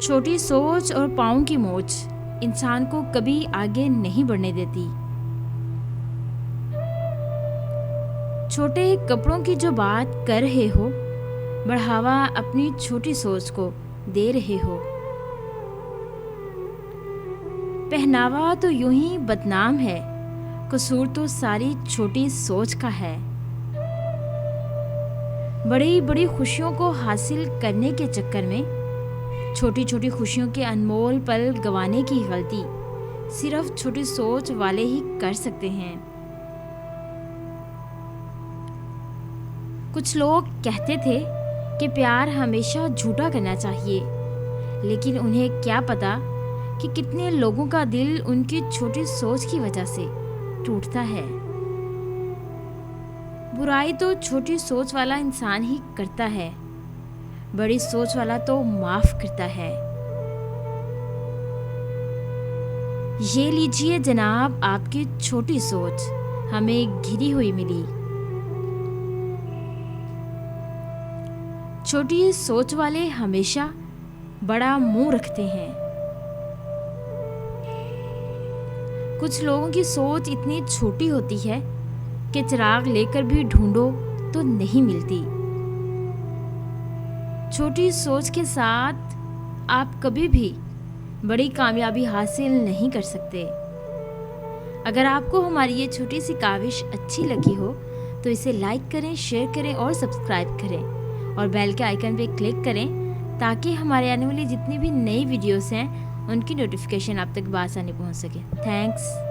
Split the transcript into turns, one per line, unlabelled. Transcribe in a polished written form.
چھوٹی سوچ اور پاؤں کی موچ انسان کو کبھی آگے نہیں بڑھنے دیتی۔ چھوٹے کپڑوں کی جو بات کر رہے ہو، بڑھاوا اپنی چھوٹی سوچ کو دے رہے ہو۔ پہناوا تو یوں ہی بدنام ہے، قصور تو ساری چھوٹی سوچ کا ہے۔ بڑی بڑی خوشیوں کو حاصل کرنے کے چکر میں چھوٹی چھوٹی خوشیوں کے انمول پل گنوانے کی غلطی صرف چھوٹی سوچ والے ہی کر سکتے ہیں۔ کچھ لوگ کہتے تھے کہ پیار ہمیشہ جھوٹا کرنا چاہیے، لیکن انہیں کیا پتا کہ کتنے لوگوں کا دل ان کی چھوٹی سوچ کی وجہ سے ٹوٹتا ہے۔ برائی تو چھوٹی سوچ والا انسان ہی کرتا ہے، بڑی سوچ والا تو معاف کرتا ہے۔ یہ لیجئے جناب آپ کی چھوٹی سوچ ہمیں گھری ہوئی ملی۔ چھوٹی سوچ والے ہمیشہ بڑا منہ رکھتے ہیں۔ کچھ لوگوں کی سوچ اتنی چھوٹی ہوتی ہے کہ چراغ لے کر بھی ڈھونڈو تو نہیں ملتی۔ چھوٹی سوچ کے ساتھ آپ کبھی بھی بڑی کامیابی حاصل نہیں کر سکتے۔ اگر آپ کو ہماری یہ چھوٹی سی کاوش اچھی لگی ہو تو اسے لائک کریں، شیئر کریں اور سبسکرائب کریں، اور بیل کے آئیکن پہ کلک کریں تاکہ ہمارے آنے والی جتنی بھی نئی ویڈیوز ہیں ان کی نوٹیفیکیشن آپ تک بآسانی پہنچ سکے۔ تھینکس۔